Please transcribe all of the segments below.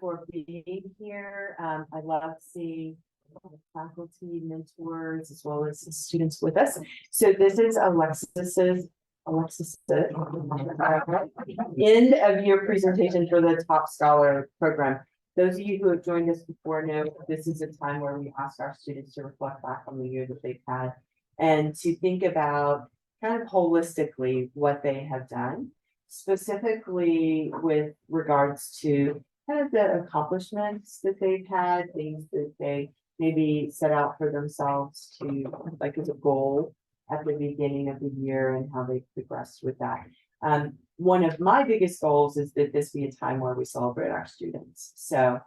for being here. I love seeing faculty, mentors, as well as students with us. So this is Alexis, end of year presentation for the Top Scholar program. Those of you who have joined us before know this is a time where we ask our students to reflect back on the year that they've had and to think about kind of holistically what they have done, specifically with regards to kind of the accomplishments that they've had, things that they maybe set out for themselves to like as a goal at the beginning of the year and how they progressed with that. One of my biggest goals is that this be a time where we celebrate our students. So,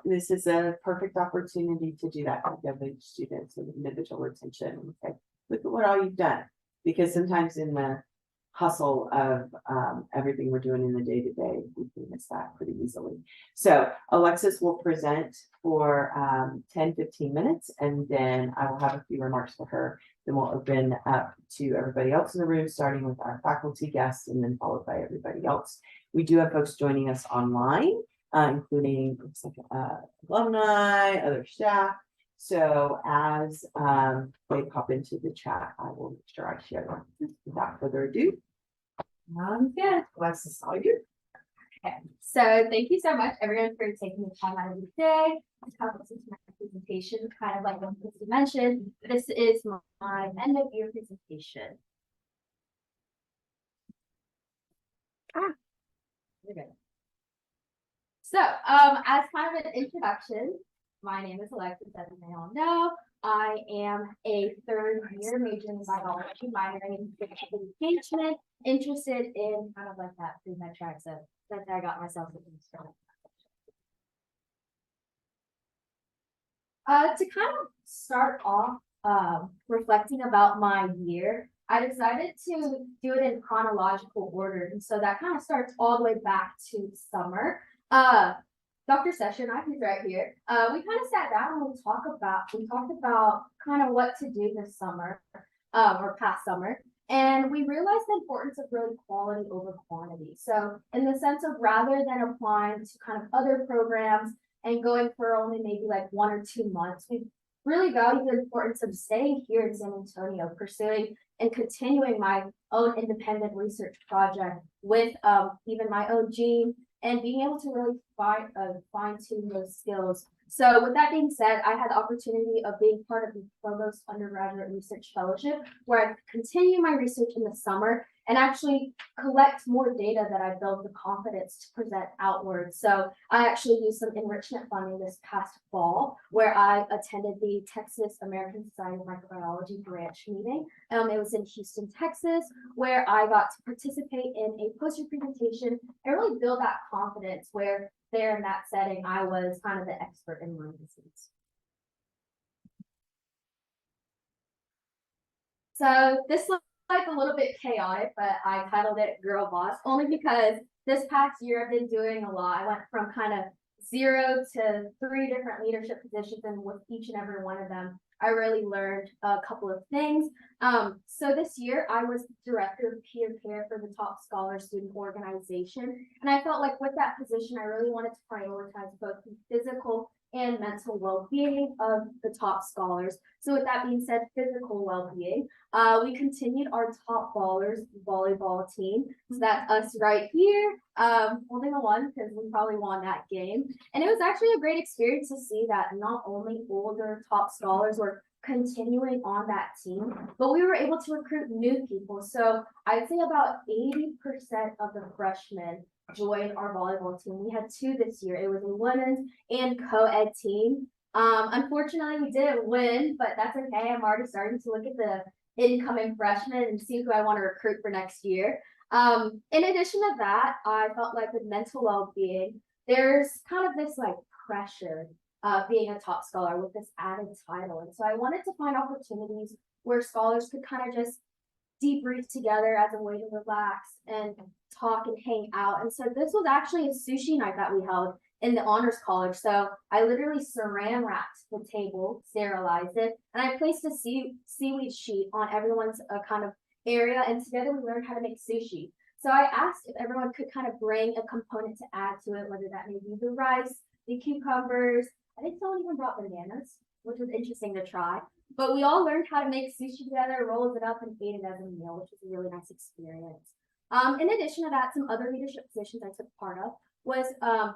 this is a perfect opportunity to do that with the students and individual attention. Okay, look at what all you've done. Because sometimes in the hustle of everything we're doing in the day-to-day, we can miss that pretty easily. So Alexis will present for 10-15 minutes, and then I will have a few remarks for her. Then we'll open up to everybody else in the room, starting with our faculty guests and then followed by everybody else. We do have folks joining us online, including alumni, other staff. So as they pop into the chat, I will make sure I share them. Without further ado, Good. Alexis, all you. Okay, so thank you so much, everyone, for taking the time out of your day to come listen to my presentation. Kind of like what Christy mentioned, this is my end of year presentation. Okay. So, as kind of an introduction, my name is Alexis, as you may all know. I am a third year major in biology, minoring in physical engagement, interested in kind of like that pre-med track. So that's how I got myself into this. To kind of start off reflecting about my year, I decided to do it in chronological order. And so that kind of starts all the way back to summer. Dr. Session, he's right here. We kind of sat down and we talked about kind of what to do this summer, or past summer. And we realized the importance of really quality over quantity. So in the sense of rather than applying to kind of other programs and going for only maybe like 1 or 2 months, we really valued the importance of staying here in San Antonio, pursuing and continuing my own independent research project with even my own gene, and being able to really fine-tune those skills. So with that being said, I had the opportunity of being part of the Provost Undergraduate Research Fellowship, where I continue my research in the summer and actually collect more data that I build the confidence to present outwards. So I actually used some enrichment funding this past fall, where I attended the Texas American Society of Microbiology branch meeting. It was in Houston, Texas, where I got to participate in a poster presentation and really build that confidence, where there in that setting, I was kind of the expert in Lyme disease. So this looks like a little bit chaotic, but I titled it Girl Boss, only because this past year I've been doing a lot. I went from kind of 0 to 3 different leadership positions, and with each and every one of them, I really learned a couple of things. So this year I was director of peer care for the Top Scholar Student Organization. And I felt like with that position, I really wanted to prioritize both the physical and mental well-being of the top scholars. So with that being said, physical well-being, we continued our top ballers volleyball team. So that's us right here, holding a 1 because we probably won that game. And it was actually a great experience to see that not only older top scholars were continuing on that team, but we were able to recruit new people. So I'd say about 80% of the freshmen joined our volleyball team. We had 2 this year. It was a women's and co-ed team. Unfortunately, we didn't win, but that's okay. I'm already starting to look at the incoming freshmen and see who I want to recruit for next year. In addition to that, I felt like with mental well-being, there's kind of this like pressure being a top scholar with this added title. And so I wanted to find opportunities where scholars could kind of just debrief together as a way to relax and talk and hang out. And so this was actually a sushi night that we held in the honors college. So I literally saran wrapped the table, sterilized it, and I placed a seaweed sheet on everyone's kind of area. And together we learned how to make sushi. So I asked if everyone could kind of bring a component to add to it, whether that may be the rice, the cucumbers. I think someone even brought bananas, which was interesting to try. But we all learned how to make sushi together, rolled it up, and ate it as a meal, which was a really nice experience. In addition to that, some other leadership positions I took part of was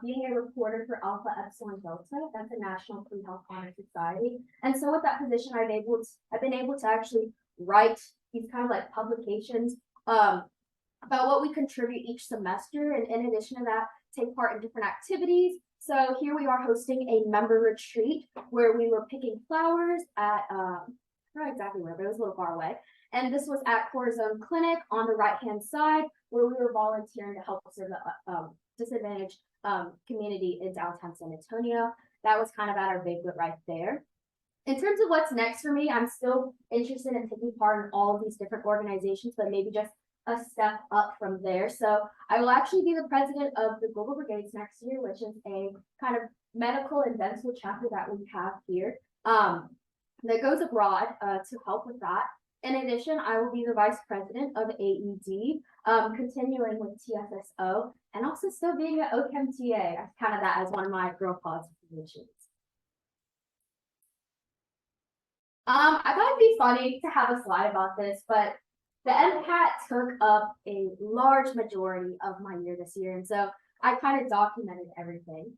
being a reporter for Alpha Epsilon Delta. That's a national pre-health honor society. And so with that position, I've been able to actually write these kind of like publications about what we contribute each semester. And in addition to that, take part in different activities. So here we are hosting a member retreat where we were picking flowers at, not exactly where, but it was a little far away. And this was at Corazon Clinic on the right-hand side where we were volunteering to help serve the disadvantaged community in downtown San Antonio. That was kind of at our banquet right there. In terms of what's next for me, I'm still interested in taking part in all of these different organizations, but maybe just a step up from there. So I will actually be the president of the Global Brigades next year, which is a kind of medical and dental chapter that we have here that goes abroad to help with that. In addition, I will be the vice president of AED, continuing with TSSO, and also still being an OCHEM TA. I kind of that as one of my girl pause positions. I thought it'd be funny to have a slide about this, but the MCAT took up a large majority of my year this year, and so I kind of documented everything.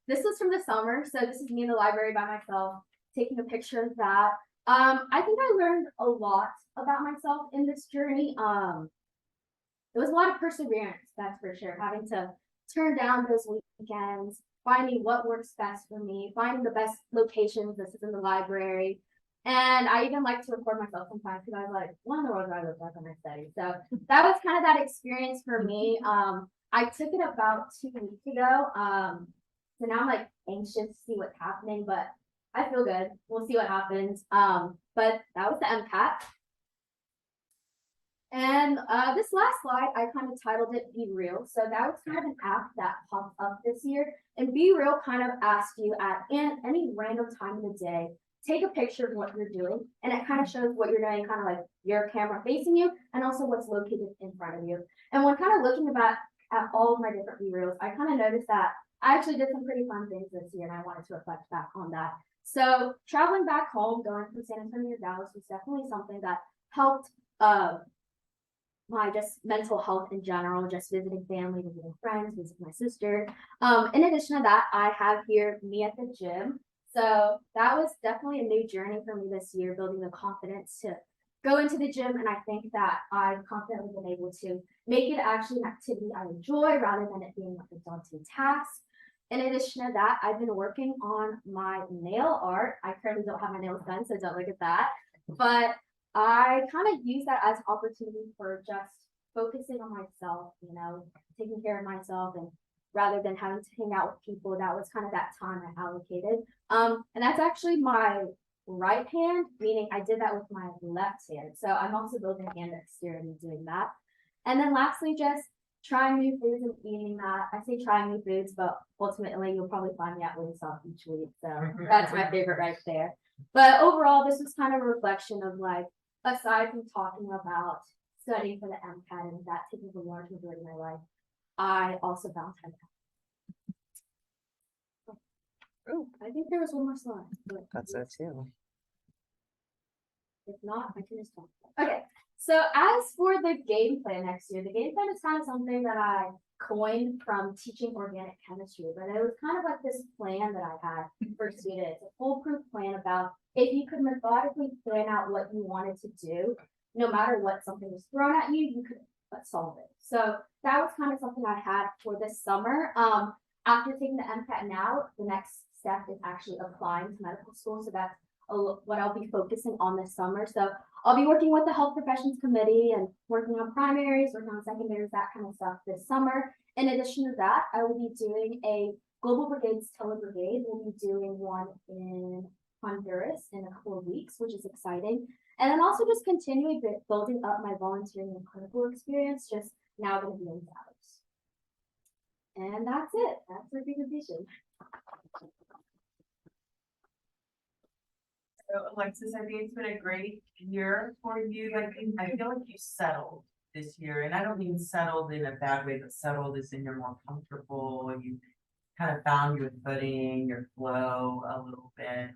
This was from the summer, so this is me in the library by myself, taking a picture of that. I think I learned a lot about myself in this journey. There was a lot of perseverance, that's for sure, having to turn down those weekends, finding what works best for me, finding the best locations. This is in the library. And I even like to record myself sometimes because I was like, what in the world do I look like when I study? So that was kind of that experience for me. I took it about 2 weeks ago. So now I'm like anxious to see what's happening, but I feel good. We'll see what happens. But that was the MCAT. And this last slide, I kind of titled it Be Real. So that was kind of an app that popped up this year. And Be Real kind of asked you at any random time of the day, take a picture of what you're doing. And it kind of shows what you're doing, kind of like your camera facing you and also what's located in front of you. And when kind of looking at all of my different Be Reals, I kind of noticed that I actually did some pretty fun things this year and I wanted to reflect back on that. So traveling back home, going from San Antonio to Dallas was definitely something that helped my just mental health in general, just visiting family, visiting friends, visiting my sister. In addition to that, I have here me at the gym. So that was definitely a new journey for me this year, building the confidence to go into the gym. And I think that I've confidently been able to make it actually an activity I enjoy rather than it being like a daunting task. In addition to that, I've been working on my nail art. I currently don't have my nails done, so don't look at that. But I kind of use that as an opportunity for just focusing on myself, taking care of myself, and rather than having to hang out with people, that was kind of that time I allocated. And that's actually my right hand, meaning I did that with my left hand. So I'm also building hand dexterity doing that. And then lastly, just trying new foods and eating that. I say trying new foods, but ultimately you'll probably find me at Wingstop each week. So that's my favorite right there. But overall, this was kind of a reflection of like, aside from talking about studying for the MCAT and that taking a large majority of my life, I also found time. Oh, I think there was one more slide. That's it too. If not, I can just talk. Okay, so as for the game plan next year, the game plan is kind of something that I coined from teaching organic chemistry, but it was kind of like this plan that I had for students, a foolproof plan about if you could methodically plan out what you wanted to do, no matter what something was thrown at you, you could solve it. So that was kind of something I had for this summer. After taking the MCAT now, the next step is actually applying to medical school. So that's what I'll be focusing on this summer. So I'll be working with the health professions committee and working on primaries, working on secondaries, that kind of stuff this summer. In addition to that, I will be doing a Global Brigades Tele-Brigade. We'll be doing one in Honduras in a couple of weeks, which is exciting. And then also just continuing building up my volunteering and clinical experience, just now going to be in Dallas. And that's it. That's my presentation. So Alexis, I think it's been a great year for you. Like I feel like you settled this year, and I don't mean settled in a bad way, but settled as in you're more comfortable, you kind of found your footing, your flow a little bit.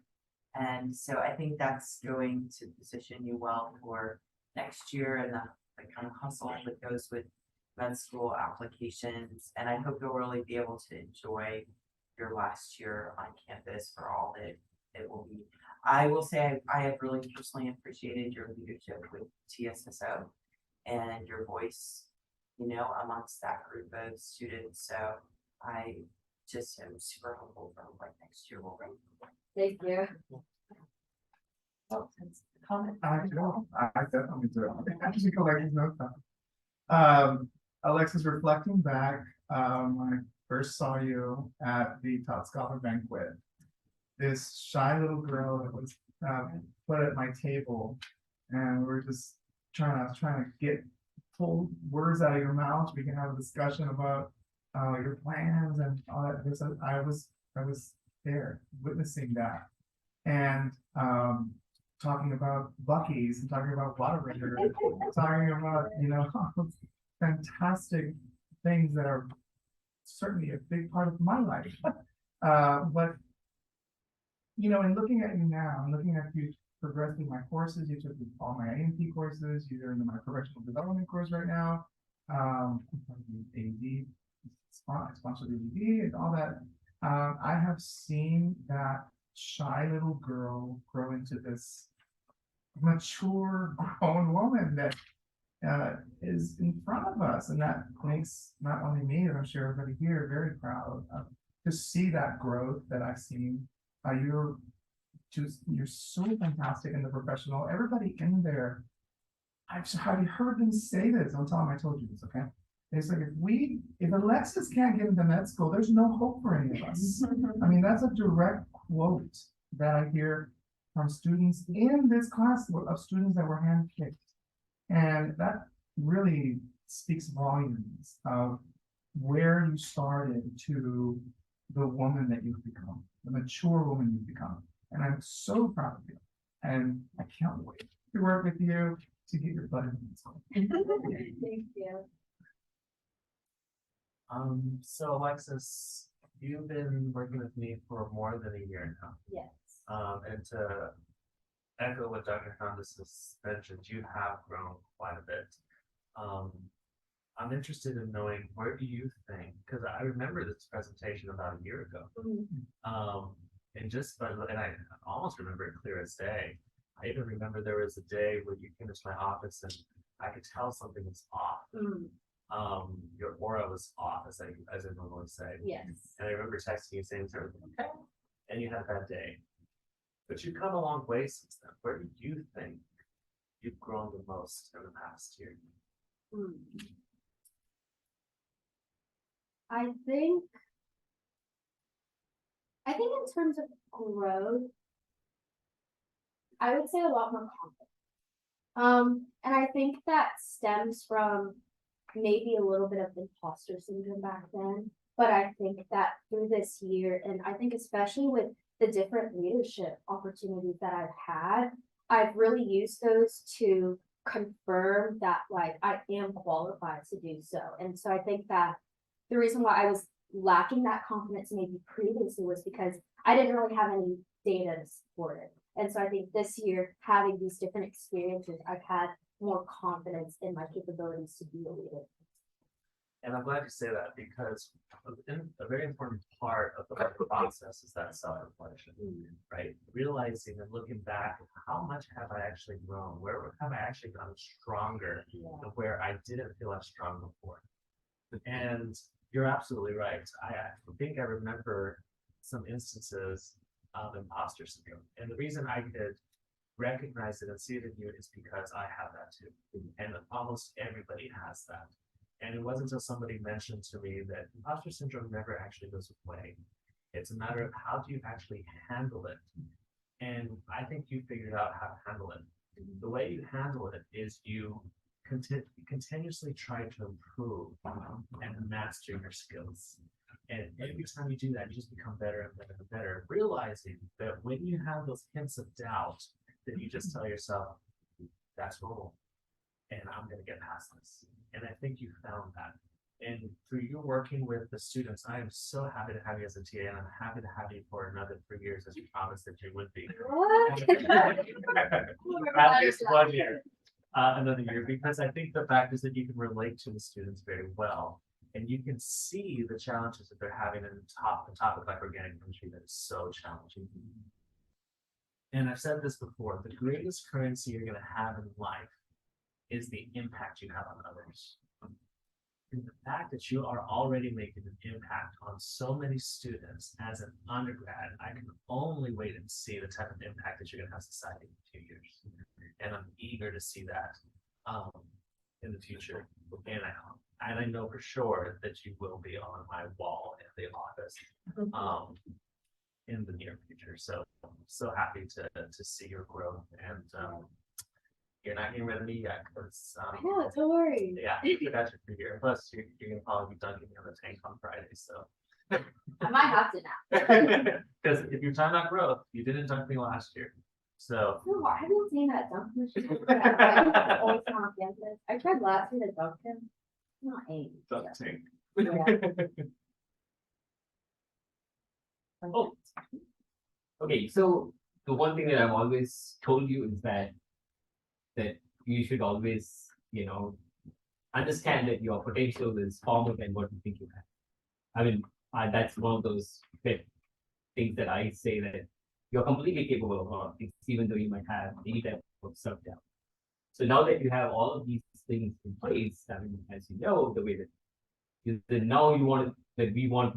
And so I think that's going to position you well for next year and the kind of hustle that goes with med school applications. And I hope you'll really be able to enjoy your last year on campus for all that it will be. I will say I have really personally appreciated your leadership with TSSO and your voice, amongst that group of students. So I just am super hopeful for what next year will bring. Thank you. Oh, comment. I definitely do. I actually collected notes. Alexis, reflecting back, when I first saw you at the Top Scholar banquet, this shy little girl that was put at my table, and we were just trying to pull words out of your mouth. We can have a discussion about your plans and all that. I was there witnessing that, and talking about Bucky's and talking about Whataburger, talking about fantastic things that are certainly a big part of my life. But in looking at you now, and looking at you progressing my courses, you took all my AMP courses, you're in my professional development course right now, AD, sponsored AD and all that. I have seen that shy little girl grow into this mature, grown woman that is in front of us, and that makes not only me, but I'm sure everybody here very proud to see that growth that I've seen. You're so fantastic in the professional. Everybody in there, I've heard them say this. Don't tell them I told you this, okay? It's like if Alexis can't get into med school, there's no hope for any of us. I mean, that's a direct quote that I hear from students in this class of students that were handpicked. And that really speaks volumes of where you started to the woman that you've become, the mature woman you've become. And I'm so proud of you. And I can't wait to work with you to get your butt in med school. Thank you. So Alexis, you've been working with me for more than a year now. Yes. And to echo what Dr. Hondas has mentioned, you have grown quite a bit. I'm interested in knowing, where do you think, because I remember this presentation about a year ago. And I almost remember it clear as day. I even remember there was a day when you came into my office and I could tell something was off. Your aura was off, as I normally say. Yes. And I remember texting you saying everything okay, and you had a bad day. But you've come a long way since then. Where do you think you've grown the most in the past year? I think in terms of growth, I would say a lot more confident. And I think that stems from maybe a little bit of imposter syndrome back then. But I think that through this year, and I think especially with the different leadership opportunities that I've had, I've really used those to confirm that I am qualified to do so. And so I think that the reason why I was lacking that confidence maybe previously was because I didn't really have any data to support it. And so I think this year, having these different experiences, I've had more confidence in my capabilities to be a leader. And I'm glad you say that, because a very important part of the process is that self-reflection, right? Realizing and looking back, how much have I actually grown? Where have I actually gotten stronger than where I didn't feel as strong before? And you're absolutely right. I think I remember some instances of imposter syndrome. And the reason I could recognize it and see it in you is because I have that too. And almost everybody has that. And it wasn't until somebody mentioned to me that imposter syndrome never actually goes away. It's a matter of how do you actually handle it. And I think you figured out how to handle it. The way you handle it is you continuously try to improve and master your skills. And every time you do that, you just become better and better and better, realizing that when you have those hints of doubt, that you just tell yourself, that's normal. and I'm gonna get past this. And I think you found that. And through you working with the students, I am so happy to have you as a TA, and I'm happy to have you for another 3 years as you promised that you would be. What? At least 1 year, another year, because I think the fact is that you can relate to the students very well. And you can see the challenges that they're having in the topic like organic chemistry that is so challenging. And I've said this before, the greatest currency you're gonna have in life is the impact you have on others. And the fact that you are already making an impact on so many students as an undergrad, I can only wait and see the type of impact that you're gonna have society in 2 years. And I'm eager to see that in the future. And I know for sure that you will be on my wall in the office in the near future. So happy to see your growth, and you're not getting rid of me yet, because Yeah, don't worry. yeah, you guys are here. Plus, you're gonna probably be dunking me on the tank on Friday, so. I might have to now. Because if you're talking about growth, you didn't dunk me last year, so. No, I haven't seen that dunk machine. I always come up against it. I tried last year to dunk him. Not aim. Dunk tank. Oh, okay, so the one thing that I've always told you is that you should always, understand that your potential is far more than what you think you have. I mean, that's one of those things that I say, that you're completely capable of a lot of things, even though you might have any type of self-doubt. So now that you have all of these things in place, I mean, as you know, the way that now we want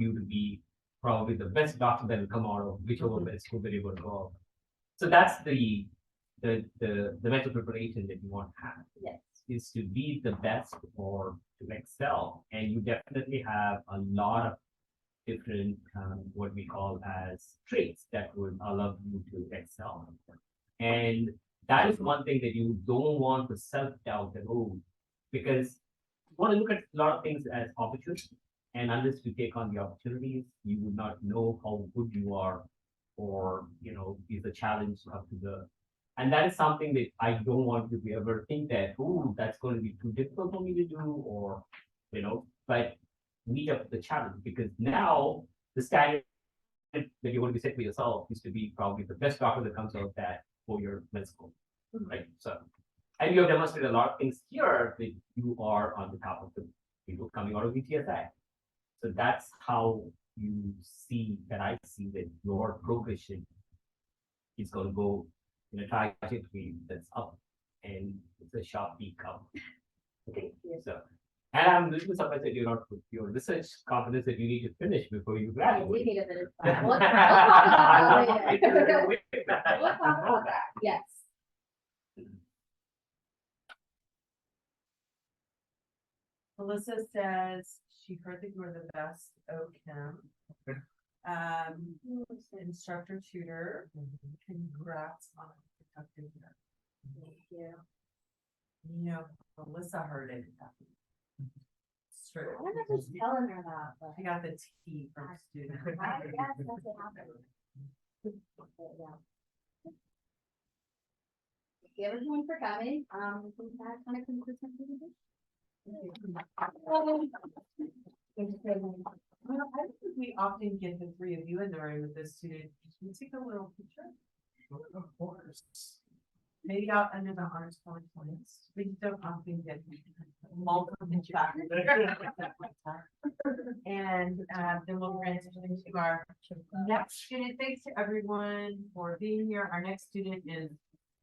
you to be probably the best doctor that will come out of whichever best school that you're going to go. So that's the mental preparation that you want to have. Yes. Is to be the best or to excel. And you definitely have a lot of different what we call as traits that would allow you to excel. And that is one thing that you don't want to self-doubt at all, because you want to look at a lot of things as opportunities. And unless you take on the opportunities, you would not know how good you are, or is a challenge up to the. And that is something that I don't want you to ever think that, oh, that's going to be too difficult for me to do, or but meet up the challenge, because now the standard that you're going to be setting for yourself is to be probably the best doctor that comes out of that 4-year med school, right? So, and you have demonstrated a lot of things here that you are on the top of the people coming out of VTSI. So that's how you see that. I see that your progression is going to go in a trajectory that's up, and it's a sharp peak up. Okay, so, and I'm little surprised that you're not with your research confidence that you need to finish before you We graduate. need a bit of time. We'll talk about that later. We'll talk I know about that. Yes. Melissa says she heard that you were the best OChem. Instructor tutor. Congrats on a productive year. Thank you. Melissa heard it. It's true. I remember just telling her that, but She got the tea from students. I guess that's what happened. But, yeah. Thank you everyone for coming. I think that kind of concludes my presentation. I think we often get the three of you in the room with this student. Can you take a little picture? Of course. Maybe out under the honors points. We don't often get multiple pictures. And then we'll transition to our next student. Thanks to everyone for being here. Our next student is